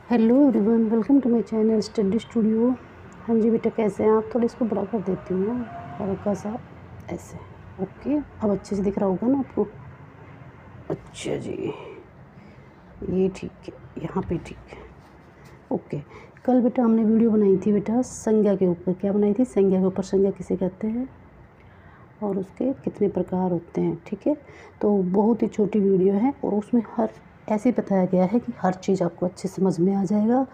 Hello everyone, welcome to my channel study studio. हाँ जी बेटा, कैसे हैं आप? थोड़ा इसको बड़ा कर देती हूँ हल्का सा, ऐसे। ओके, अब अच्छे से दिख रहा होगा ना आपको? अच्छा जी, ये ठीक है, यहाँ पे ठीक है। ओके, कल बेटा हमने वीडियो बनाई थी बेटा संज्ञा के ऊपर। क्या बनाई थी? संज्ञा के ऊपर। संज्ञा किसे कहते हैं और उसके कितने प्रकार होते हैं, ठीक है। तो बहुत ही छोटी वीडियो है और उसमें हर ऐसे बताया गया है कि हर चीज़ आपको अच्छे समझ में आ जाएगा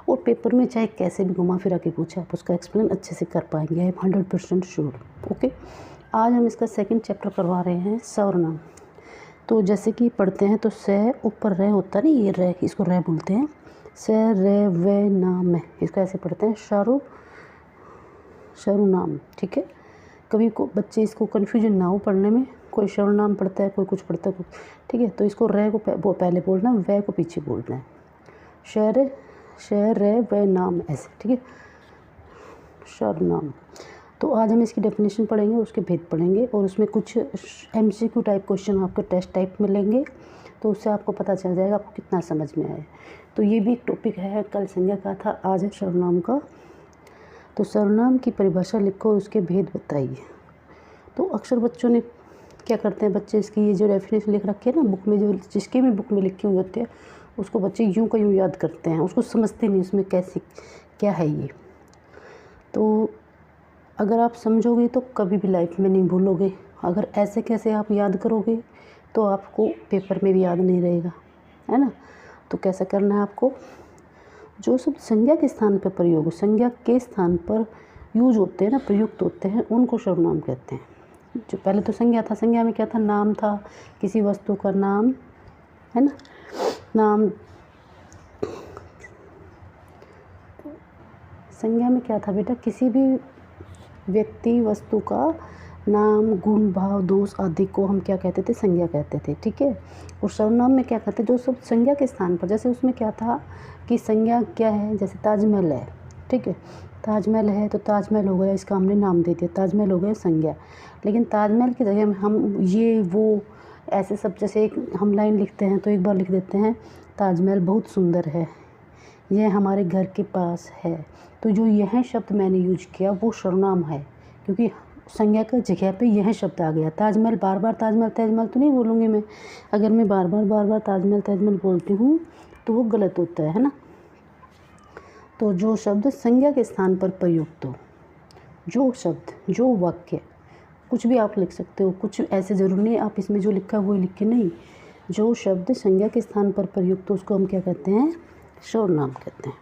और पेपर में चाहे कैसे भी घुमा फिरा के पूछे आप उसका एक्सप्लेन अच्छे से कर पाएंगे। I am 100% sure. ओके, आज हम इसका सेकंड चैप्टर करवा रहे हैं सर्वनाम। तो जैसे कि पढ़ते हैं तो स ऊपर रे होता है ना, ये रे, इसको रे बोलते हैं। स रे वे नाम है, इसको ऐसे पढ़ते हैं सर्वनाम, ठीक है। कभी को बच्चे इसको कन्फ्यूजन ना हो पढ़ने में, कोई सर्वनाम पढ़ता है, कोई कुछ पढ़ता है कुछ, ठीक है। तो इसको रे को पहले बोलना है, वे को पीछे बोलना है। शहर रे वे नाम, ऐसे, ठीक है, सर्वनाम। तो आज हम इसकी डेफिनेशन पढ़ेंगे, उसके भेद पढ़ेंगे और उसमें कुछ MCQ टाइप क्वेश्चन आपके टेस्ट टाइप मिलेंगे, तो उससे आपको पता चल जाएगा आपको कितना समझ में आए। तो ये भी एक टॉपिक है, कल संज्ञा का था, आज है सर्वनाम का। तो सर्वनाम की परिभाषा लिखो, उसके भेद बताइए। तो अक्सर बच्चों ने क्या करते हैं, बच्चे इसकी ये जो डेफिनेशन लिख रखी है ना बुक में, जो जिसकी भी बुक में लिखी हुई होती है उसको बच्चे यूं का यूं याद करते हैं, उसको समझते नहीं उसमें कैसे क्या है ये। तो अगर आप समझोगे तो कभी भी लाइफ में नहीं भूलोगे, अगर ऐसे कैसे आप याद करोगे तो आपको पेपर में भी याद नहीं रहेगा, है ना। तो कैसा करना है आपको, जो सब संज्ञा के स्थान पर प्रयोग हो, संज्ञा के स्थान पर यूज होते हैं ना, प्रयुक्त होते हैं, उनको सर्वनाम कहते हैं। जो पहले तो संज्ञा था, संज्ञा में क्या था, नाम था, किसी वस्तु का नाम, है ना। नाम संज्ञा में क्या था बेटा, किसी भी व्यक्ति वस्तु का नाम, गुण, भाव, दोष आदि को हम क्या कहते थे, संज्ञा कहते थे, ठीक है। और सर्वनाम में क्या कहते, जो सब संज्ञा के स्थान पर, जैसे उसमें क्या था कि संज्ञा क्या है, जैसे ताजमहल है, ठीक है, ताजमहल है तो ताजमहल हो गया, इसका हमने नाम दे दिया, ताजमहल हो गया संज्ञा। लेकिन ताजमहल की जगह में हम ये वो ऐसे सब, जैसे एक हम लाइन लिखते हैं तो एक बार लिख देते हैं ताजमहल बहुत सुंदर है, यह हमारे घर के पास है। तो जो यह शब्द मैंने यूज किया वो सर्वनाम है, क्योंकि संज्ञा की जगह पे यह शब्द आ गया। ताजमहल, बार बार ताजमहल ताजमहल तो नहीं बोलूँगी मैं, अगर मैं बार बार ताजमहल ताजमहल बोलती हूँ तो वो गलत होता है ना। तो जो शब्द संज्ञा के स्थान पर प्रयुक्त हो, जो शब्द, जो वाक्य, कुछ भी आप लिख सकते हो, कुछ ऐसे ज़रूरी नहीं आप इसमें जो लिखा है वो लिखे, नहीं, जो शब्द संज्ञा के स्थान पर प्रयुक्त हो उसको हम क्या कहते हैं, सर्वनाम कहते हैं।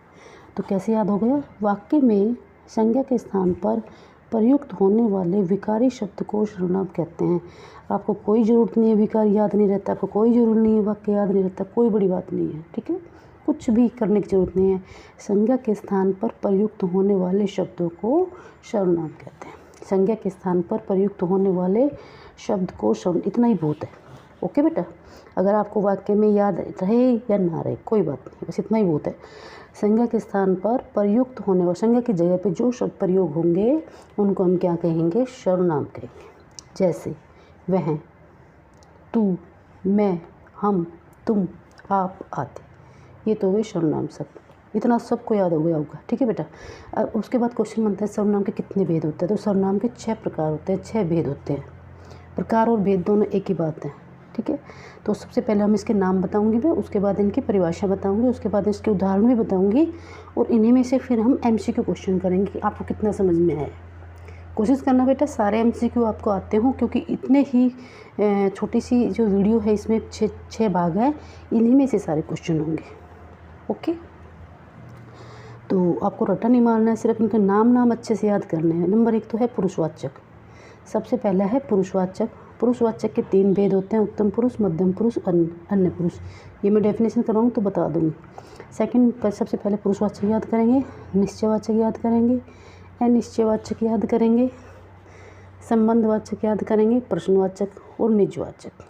तो कैसे याद हो गया, वाक्य में संज्ञा के स्थान पर प्रयुक्त होने वाले विकारी शब्द को सर्वनाम कहते हैं। आपको कोई ज़रूरत नहीं है विकारी याद नहीं रहता, आपको कोई ज़रूरत नहीं है वाक्य याद नहीं रहता, कोई बड़ी बात नहीं है, ठीक है, कुछ भी करने की ज़रूरत नहीं है। संज्ञा के स्थान पर प्रयुक्त होने वाले शब्दों को सर्वनाम कहते हैं। संज्ञा के स्थान पर प्रयुक्त होने वाले शब्द को सर्वनाम, इतना ही बहुत है। ओके बेटा, अगर आपको वाक्य में याद रहे या ना रहे कोई बात नहीं, बस इतना ही बहुत है। संज्ञा के स्थान पर प्रयुक्त होने वाले, संज्ञा की जगह पे जो शब्द प्रयोग होंगे उनको हम क्या कहेंगे, सर्वनाम कहेंगे। जैसे वह, तू, मैं, हम, तुम, आप आदि, ये तो हुए सर्वनाम शब्द। इतना सबको याद हो गया होगा, ठीक है बेटा। अब उसके बाद क्वेश्चन बनता है सर्वनाम के कितने भेद होते हैं। तो सर्वनाम के 6 प्रकार होते हैं, 6 भेद होते हैं। प्रकार और भेद दोनों एक ही बात है, ठीक है। तो सबसे पहले हम इसके नाम बताऊंगी मैं, उसके बाद इनकी परिभाषा बताऊंगी, उसके बाद इसके उदाहरण भी बताऊंगी और इन्हीं में से फिर हम MCQ क्वेश्चन करेंगे कि आपको कितना समझ में आया। कोशिश करना बेटा सारे MCQ आपको आते हों, क्योंकि इतने ही छोटी सी जो वीडियो है इसमें 6 भाग हैं, इन्हीं में से सारे क्वेश्चन होंगे। ओके, तो आपको रट्टा नहीं मारना है, सिर्फ इनके नाम अच्छे से याद करने हैं। नंबर 1 तो है पुरुषवाचक। सबसे पहला है पुरुषवाचक। पुरुषवाचक के 3 भेद होते हैं, उत्तम पुरुष, मध्यम पुरुष, अन्य पुरुष। ये मैं डेफिनेशन कराऊँ तो बता दूँगी। सेकंड पर सबसे पहले पुरुषवाचक याद करेंगे, निश्चयवाचक याद करेंगे, अनिश्चयवाचक याद करेंगे, संबंधवाचक याद करेंगे, प्रश्नवाचक और निजवाचक,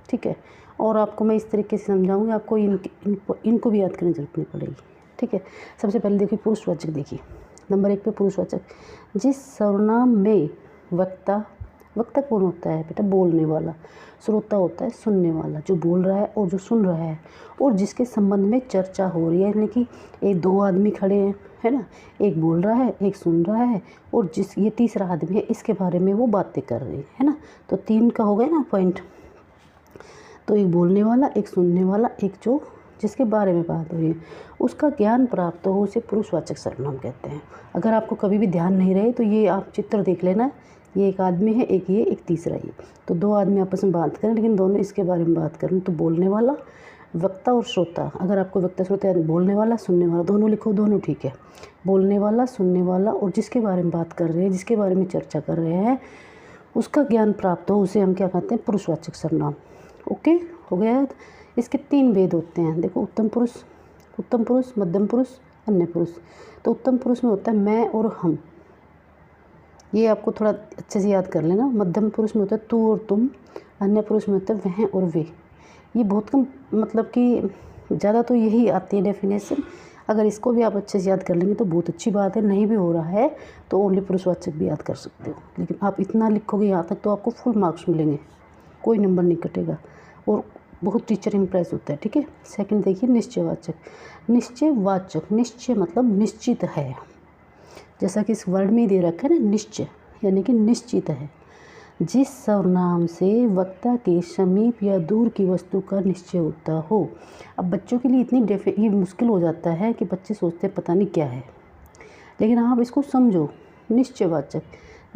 ठीक है। और आपको मैं इस तरीके से समझाऊँगी, आपको इनको भी याद करने की जरूरत नहीं पड़ेगी, ठीक है। सबसे पहले देखिए पुरुषवाचक, देखिए नंबर 1 पे पुरुषवाचक, जिस सर्वनाम में वक्ता, वक्ता कौन होता है बेटा? बोलने वाला। श्रोता होता है सुनने वाला, जो बोल रहा है और जो सुन रहा है और जिसके संबंध में चर्चा हो रही है, यानी कि एक दो आदमी खड़े हैं, है ना, एक बोल रहा है, एक सुन रहा है, और ये तीसरा आदमी है, इसके बारे में वो बातें कर रही है ना। तो 3 का हो गया ना पॉइंट। तो एक बोलने वाला, एक सुनने वाला, एक जो जिसके बारे में बात हो रही है, उसका ज्ञान प्राप्त हो, उसे पुरुषवाचक सर्वनाम कहते हैं। अगर आपको कभी भी ध्यान नहीं रहे तो ये आप चित्र देख लेना, ये एक आदमी है, एक ये, एक तीसरा ये। तो 2 आदमी आपस में बात करें, लेकिन दोनों इसके बारे में बात करें। तो बोलने वाला, वक्ता और श्रोता। अगर आपको वक्ता श्रोता बोलने वाला सुनने वाला दोनों लिखो, दोनों ठीक है। बोलने वाला, सुनने वाला और जिसके बारे में बात कर रहे हैं, जिसके बारे में चर्चा कर रहे हैं, उसका ज्ञान प्राप्त हो, उसे हम क्या कहते हैं? पुरुषवाचक सर्वनाम। ओके, हो गया। इसके 3 भेद होते हैं, देखो, उत्तम पुरुष, मध्यम पुरुष, अन्य पुरुष। तो उत्तम पुरुष में होता है मैं और हम, ये आपको थोड़ा अच्छे से याद कर लेना। मध्यम पुरुष में होता है तू और तुम, अन्य पुरुष में होता है वह और वे। ये बहुत कम, मतलब कि ज़्यादा तो यही आती है डेफिनेशन। अगर इसको भी आप अच्छे से याद कर लेंगे तो बहुत अच्छी बात है। नहीं भी हो रहा है तो ओनली पुरुषवाचक भी याद कर सकते हो, लेकिन आप इतना लिखोगे यहाँ तक तो आपको फुल मार्क्स मिलेंगे, कोई नंबर नहीं कटेगा और बहुत टीचर इम्प्रेस होता है। ठीक है। सेकंड देखिए निश्चयवाचक। निश्चयवाचक, निश्चय मतलब निश्चित है, जैसा कि इस वर्ड में दे रखा है ना, निश्चय यानी कि निश्चित है। जिस सर्वनाम से वक्ता के समीप या दूर की वस्तु का निश्चय होता हो। अब बच्चों के लिए इतनी ये मुश्किल हो जाता है कि बच्चे सोचते पता नहीं क्या है, लेकिन आप इसको समझो। निश्चयवाचक,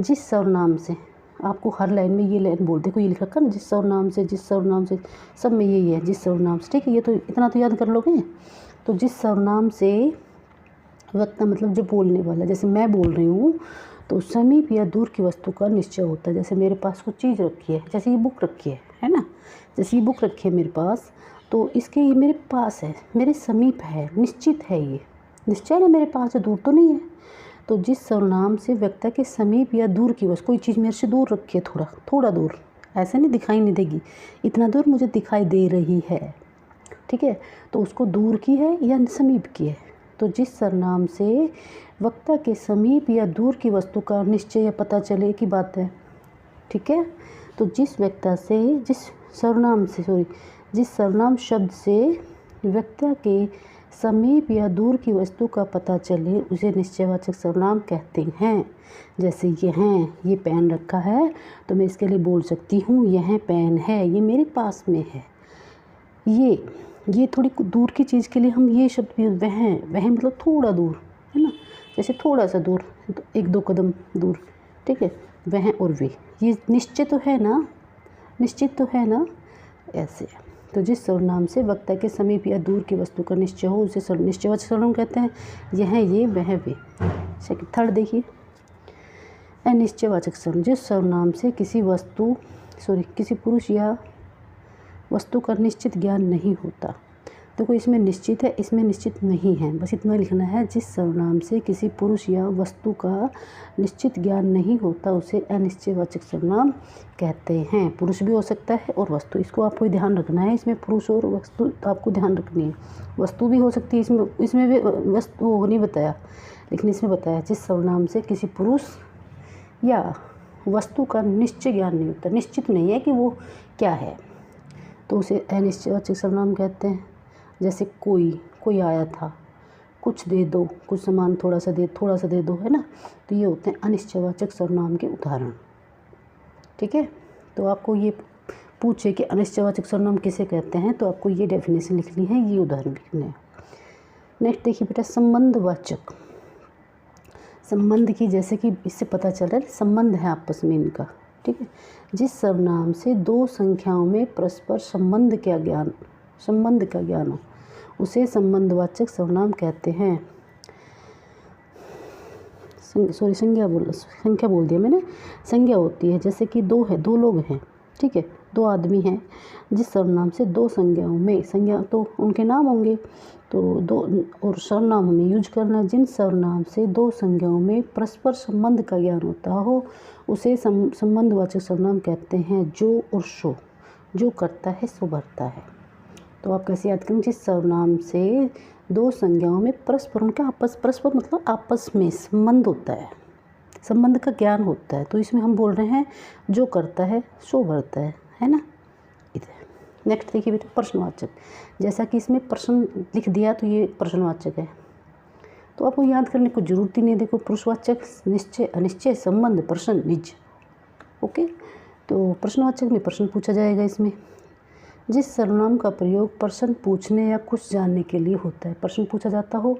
जिस सर्वनाम से, आपको हर लाइन में ये लाइन बोल, देखो ये लिखा रखा ना, जिस सर्वनाम से, जिस सर्वनाम से, सब में यही है, जिस सर्वनाम से। ठीक है, ये तो इतना तो याद कर लोगे। तो जिस सर्वनाम से वक्ता मतलब जो बोलने वाला, जैसे मैं बोल रही हूँ तो समीप या दूर की वस्तु का निश्चय होता है। जैसे मेरे पास कुछ चीज़ रखी है, जैसे ये बुक रखी है ना, जैसे ये बुक रखी है मेरे पास, तो इसके ये मेरे पास है, मेरे समीप है, निश्चित है, ये निश्चय है ना, मेरे पास है, दूर तो नहीं है। तो जिस सर्वनाम से वक्ता के समीप या दूर की वस्तु, कोई चीज़ मेरे से दूर रखी है, थोड़ा दूर, ऐसे नहीं दिखाई नहीं देगी, इतना दूर मुझे दिखाई दे रही है, ठीक है, तो उसको दूर की है या समीप की है। तो जिस सर्वनाम से वक्ता के समीप या दूर की वस्तु का निश्चय या पता चले की बात है। ठीक है। तो जिस सर्वनाम शब्द से वक्ता के समीप या दूर की वस्तु का पता चले, उसे निश्चयवाचक सर्वनाम कहते हैं। जैसे ये पेन रखा है तो मैं इसके लिए बोल सकती हूँ यह पेन है, ये मेरे पास में है। ये थोड़ी दूर की चीज़ के लिए हम ये शब्द भी, वह मतलब थोड़ा दूर, है ना, जैसे थोड़ा सा दूर, 1-2 कदम दूर। ठीक है, वह और वे, ये निश्चित तो है ना, ऐसे। तो जिस सर्वनाम से वक्ता के समीप या दूर की वस्तु का निश्चय हो, उसे निश्चयवाचक सर्वनाम कहते हैं। यह, ये, वह, वे। थर्ड देखिए, अनिश्चयवाचक सर्वनाम। जिस सर्वनाम से किसी पुरुष या वस्तु का निश्चित ज्ञान नहीं होता। देखो इसमें निश्चित है, इसमें निश्चित नहीं है, बस इतना लिखना है। जिस सर्वनाम से किसी पुरुष या वस्तु का निश्चित ज्ञान नहीं होता, उसे अनिश्चयवाचक सर्वनाम कहते हैं। पुरुष भी हो सकता है और वस्तु, इसको आपको ध्यान रखना है। इसमें पुरुष और वस्तु आपको ध्यान रखनी है, वस्तु भी हो सकती है, इसमें भी वस्तु वो नहीं बताया, लेकिन इसमें बताया जिस सर्वनाम से किसी पुरुष या वस्तु का निश्चय ज्ञान नहीं होता, निश्चित नहीं है कि वो क्या है, तो उसे अनिश्चयवाचक सर्वनाम कहते हैं। जैसे कोई आया था, कुछ दे दो, कुछ सामान थोड़ा सा दे दो, है ना, तो ये होते हैं अनिश्चयवाचक सर्वनाम के उदाहरण। ठीक है। तो आपको ये पूछे कि अनिश्चयवाचक सर्वनाम किसे कहते हैं, तो आपको ये डेफिनेशन लिखनी है, ये उदाहरण लिखने हैं। नेक्स्ट देखिए बेटा, संबंधवाचक। संबंध की, जैसे कि इससे पता चल रहा है संबंध है आपस में इनका। ठीक है। जिस सर्वनाम से 2 संख्याओं में परस्पर संबंध का ज्ञान हो, उसे संबंधवाचक सर्वनाम कहते हैं। संज्ञा बोल दिया मैंने। संज्ञा होती है, जैसे कि 2 लोग हैं, ठीक है, 2 आदमी हैं। जिस सर्वनाम से 2 संज्ञाओं में, संज्ञा तो उनके नाम होंगे, तो 2 और सर्वनाम हमें यूज करना है। जिन सर्वनाम से 2 संज्ञाओं में परस्पर संबंध का ज्ञान होता हो, उसे संबंधवाचक सर्वनाम कहते हैं। जो और सो, जो करता है सो भरता है। तो आप कैसे याद करेंगे? जिस सर्वनाम से 2 संज्ञाओं में परस्पर, उनका परस्पर मतलब आपस में संबंध होता है, संबंध का ज्ञान होता है। तो इसमें हम बोल रहे हैं जो करता है सो भरता है ना। इधर नेक्स्ट देखिए बेटा, प्रश्नवाचक। जैसा कि इसमें प्रश्न लिख दिया तो ये प्रश्नवाचक है, तो आपको याद करने की जरूरत ही नहीं। देखो, पुरुषवाचक निश्चय, अनिश्चय, संबंध, प्रश्न, निज। ओके, तो प्रश्नवाचक में प्रश्न पूछा जाएगा। इसमें जिस सर्वनाम का प्रयोग प्रश्न पूछने या कुछ जानने के लिए होता है, प्रश्न पूछा जाता हो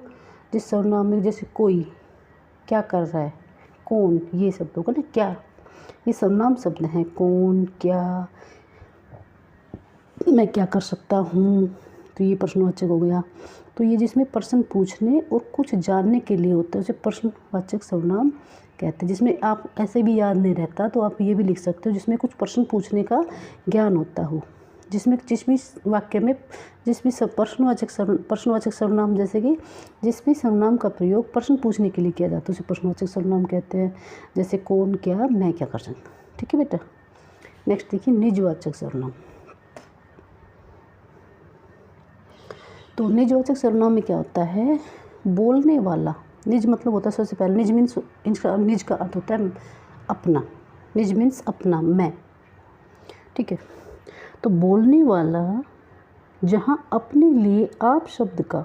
जिस सर्वनाम में, जैसे कोई, क्या कर रहा है, कौन, ये शब्द होगा ना। क्या, ये सर्वनाम शब्द हैं। कौन, क्या, मैं क्या कर सकता हूँ, तो ये प्रश्नवाचक हो गया। तो ये जिसमें प्रश्न पूछने और कुछ जानने के लिए होता है उसे प्रश्नवाचक सर्वनाम कहते हैं। जिसमें आप ऐसे भी याद नहीं रहता तो आप ये भी लिख सकते हो जिसमें कुछ प्रश्न पूछने का ज्ञान होता हो, जिसमें जिस भी वाक्य में जिस भी प्रश्नवाचक सर्वनाम, जैसे कि जिस भी सर्वनाम का प्रयोग प्रश्न पूछने के लिए किया जाता है उसे प्रश्नवाचक सर्वनाम कहते हैं। जैसे कौन, क्या, मैं क्या कर सकता। ठीक है बेटा। नेक्स्ट देखिए, निजवाचक सर्वनाम। तो निजवाचक सर्वनाम में क्या होता है, बोलने वाला। निज मतलब होता है, सबसे पहले निज मीन्स, निज का अर्थ होता है अपना। निज मीन्स अपना, मैं। ठीक है, तो बोलने वाला जहाँ अपने लिए आप शब्द का,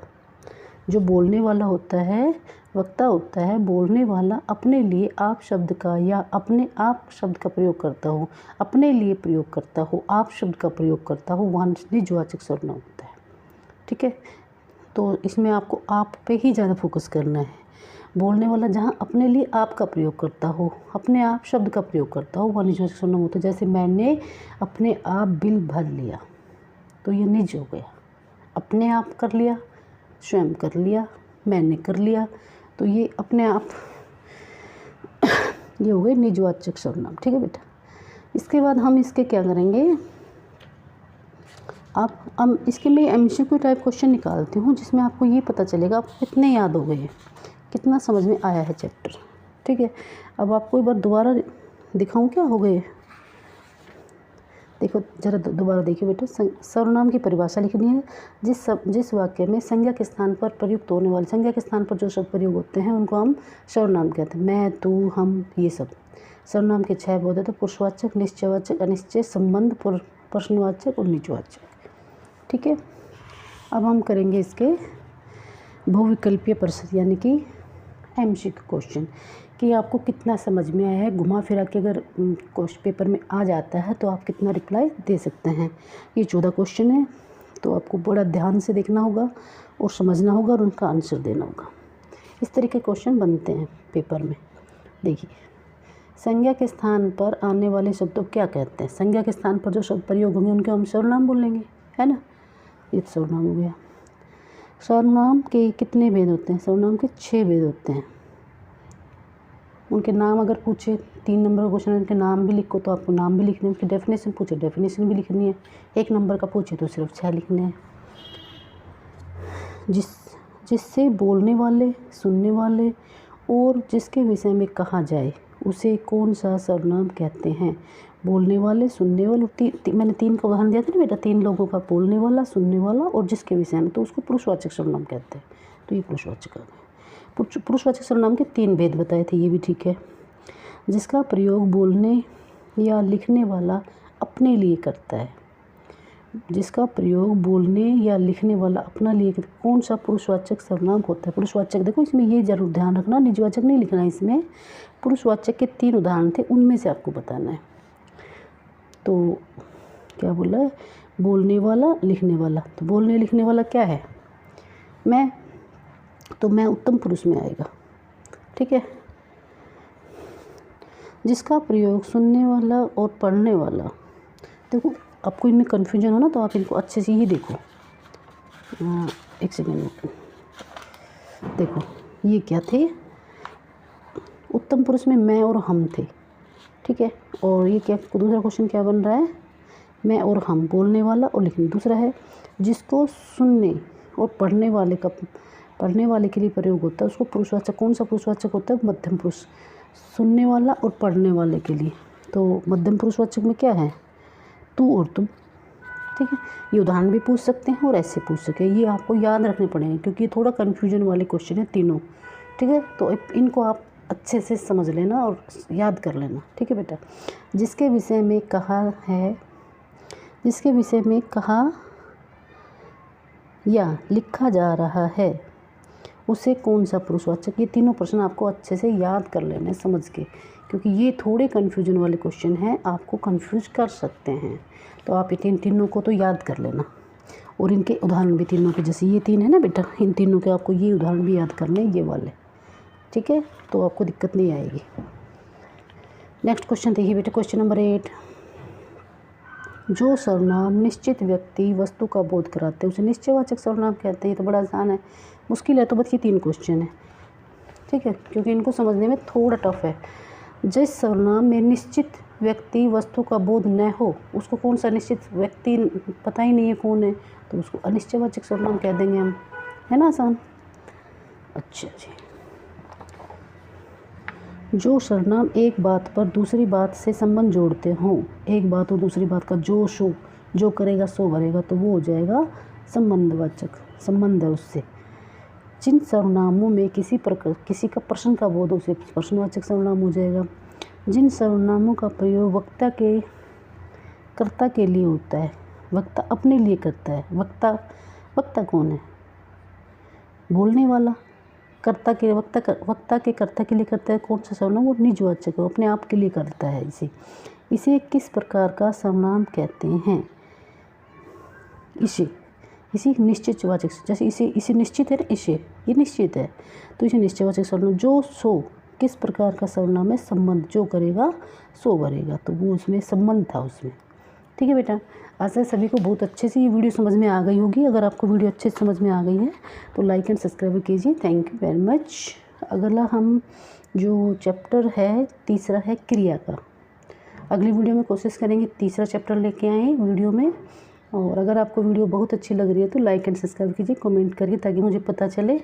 जो बोलने वाला होता है, वक्ता होता है, बोलने वाला अपने लिए आप शब्द का या अपने आप शब्द का प्रयोग करता हो, अपने लिए प्रयोग करता हो, आप शब्द का प्रयोग करता हो, वहाँ निजवाचक सर्वनाम होता है। ठीक है, तो इसमें आपको आप पे ही ज़्यादा फोकस करना है। बोलने वाला जहाँ अपने लिए आप का प्रयोग करता हो, अपने आप शब्द का प्रयोग करता हो, वह निजवाचक सर्वनाम होता है। जैसे मैंने अपने आप बिल भर लिया, तो ये निज हो गया। अपने आप कर लिया, स्वयं कर लिया, मैंने कर लिया, तो ये अपने आप ये हो गए निजवाचक सर्वनाम। ठीक है बेटा। इसके बाद हम इसके क्या करेंगे, अब इसके लिए MCQ टाइप क्वेश्चन निकालती हूँ जिसमें आपको ये पता चलेगा आपको कितने याद हो गए हैं, कितना समझ में आया है चैप्टर। ठीक है, अब आपको एक बार दोबारा दिखाऊं क्या हो गए। देखो जरा दोबारा देखिए बेटा। सर्वनाम की परिभाषा लिखनी है। जिस वाक्य में संज्ञा के स्थान पर प्रयुक्त होने वाले, संज्ञा के स्थान पर जो शब्द प्रयोग होते हैं उनको हम सर्वनाम कहते हैं। मैं, तू, हम, ये सब। सर्वनाम के 6 बोध है, तो पुरुषवाचक, निश्चयवाचक, अनिश्चय, संबंध, प्रश्नवाचक और निजवाचक। ठीक है, अब हम करेंगे इसके बहुविकल्पीय प्रश्न, यानी कि MCQ क्वेश्चन, कि आपको कितना समझ में आया है। घुमा फिरा के अगर क्वेश्चन पेपर में आ जाता है तो आप कितना रिप्लाई दे सकते हैं। ये 14 क्वेश्चन है, तो आपको बड़ा ध्यान से देखना होगा और समझना होगा और उनका आंसर देना होगा। इस तरह के क्वेश्चन बनते हैं पेपर में। देखिए, संज्ञा के स्थान पर आने वाले शब्दों को क्या कहते हैं। संज्ञा के स्थान पर जो शब्द प्रयोग होंगे उनके हम सर्वनाम बोलेंगे, है ना। ये सर्वनाम हो गया। सर्वनाम के कितने भेद होते हैं, सर्वनाम के 6 भेद होते हैं। उनके नाम अगर पूछे, 3 नंबर का क्वेश्चन है, उनके नाम भी लिखो तो आपको नाम भी लिखने हैं। उनकी डेफिनेशन पूछे, डेफिनेशन भी लिखनी है। 1 नंबर का पूछे तो सिर्फ 6 लिखने हैं। जिससे बोलने वाले, सुनने वाले और जिसके विषय में कहा जाए उसे कौन सा सर्वनाम कहते हैं। बोलने वाले, सुनने वाले, मैंने 3 का उदाहरण दिया था ना बेटा, 3 लोगों का, बोलने वाला, सुनने वाला और जिसके विषय में, तो उसको पुरुषवाचक सर्वनाम कहते हैं। तो ये पुरुषवाचक आ गए। पुरुषवाचक सर्वनाम के 3 भेद बताए थे, ये भी ठीक है। जिसका प्रयोग बोलने या लिखने वाला अपने लिए करता है। जिसका प्रयोग बोलने या लिखने वाला अपना लिए, कौन सा पुरुषवाचक सर्वनाम होता है। पुरुषवाचक, देखो इसमें ये जरूर ध्यान रखना, निजवाचक नहीं लिखना है। इसमें पुरुषवाचक के 3 उदाहरण थे, उनमें से आपको बताना है। तो क्या बोला है, बोलने वाला, लिखने वाला। तो बोलने लिखने वाला क्या है, मैं, तो मैं उत्तम पुरुष में आएगा। ठीक है। जिसका प्रयोग सुनने वाला और पढ़ने वाला, देखो आपको इनमें कन्फ्यूजन हो ना तो आप इनको अच्छे से ही देखो। 1 सेकेंड, देखो ये क्या थे, उत्तम पुरुष में मैं और हम थे। ठीक है, और ये क्या, दूसरा क्वेश्चन क्या बन रहा है, मैं और हम, बोलने वाला और लिखने। दूसरा है जिसको सुनने और पढ़ने वाले के लिए प्रयोग होता है उसको पुरुषवाचक, कौन सा पुरुषवाचक होता है, मध्यम पुरुष। सुनने वाला और पढ़ने वाले के लिए, तो मध्यम पुरुषवाचक में क्या है, तू और तुम। ठीक है, ये उदाहरण भी पूछ सकते हैं और ऐसे पूछ सकते हैं। ये आपको याद रखने पड़ेंगे क्योंकि ये थोड़ा कन्फ्यूजन वाले क्वेश्चन है तीनों। ठीक है, तो इनको आप अच्छे से समझ लेना और याद कर लेना, ठीक है बेटा। जिसके विषय में कहा या लिखा जा रहा है उसे कौन सा पुरुषवाचक, ये तीनों प्रश्न आपको अच्छे से याद कर लेने समझ के, क्योंकि ये थोड़े कन्फ्यूजन वाले क्वेश्चन हैं, आपको कन्फ्यूज कर सकते हैं। तो आप इन तीनों को तो याद कर लेना और इनके उदाहरण भी तीनों के, जैसे ये 3 है ना बेटा, इन तीनों के आपको ये उदाहरण भी याद करने ये वाले, ठीक है, तो आपको दिक्कत नहीं आएगी। नेक्स्ट क्वेश्चन देखिए बेटा, क्वेश्चन नंबर 8। जो सर्वनाम निश्चित व्यक्ति वस्तु का बोध कराते हैं उसे निश्चयवाचक सर्वनाम कहते हैं। ये तो बड़ा आसान है, मुश्किल है तो बस ये 3 क्वेश्चन है, ठीक है, क्योंकि इनको समझने में थोड़ा टफ है। जिस सर्वनाम में निश्चित व्यक्ति वस्तु का बोध न हो उसको कौन सा निश्चित व्यक्ति पता ही नहीं है कौन है, तो उसको अनिश्चयवाचक सर्वनाम कह देंगे हम, है ना आसान। अच्छा जी, जो सर्वनाम एक बात पर दूसरी बात से संबंध जोड़ते हों, एक बात और दूसरी बात का जो करेगा सो भरेगा, तो वो हो जाएगा संबंधवाचक, संबंध है उससे। जिन सर्वनामों में किसी का प्रश्न का बोध उसे प्रश्नवाचक सर्वनाम हो जाएगा। जिन सर्वनामों का प्रयोग कर्ता के लिए होता है, वक्ता अपने लिए करता है, वक्ता कौन है, बोलने वाला, वक्ता के कर्ता के लिए करता है कौन सा सर्वनाम, वो निजवाचक है, अपने आप के लिए करता है। इसे किस प्रकार का सर्वनाम कहते हैं, इसी निश्चितवाचक, जैसे इसे निश्चित है ना, ये निश्चित है तो इसे निश्चयवाचक सर्वनाम। किस प्रकार का सर्वनाम है, संबंध, जो करेगा सो भरेगा, तो वो उसमें संबंध था उसमें, ठीक है बेटा। आशा है सभी को बहुत अच्छे से ये वीडियो समझ में आ गई होगी। अगर आपको वीडियो अच्छे से समझ में आ गई है तो लाइक एंड सब्सक्राइब कीजिए। Thank you very much. अगला हम जो चैप्टर है तीसरा है क्रिया का, अगली वीडियो में कोशिश करेंगे तीसरा चैप्टर लेके आएँ वीडियो में। और अगर आपको वीडियो बहुत अच्छी लग रही है तो लाइक एंड सब्सक्राइब कीजिए, कमेंट करिए ताकि मुझे पता चले,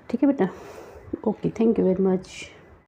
ठीक है बेटा। Okay, thank you very much.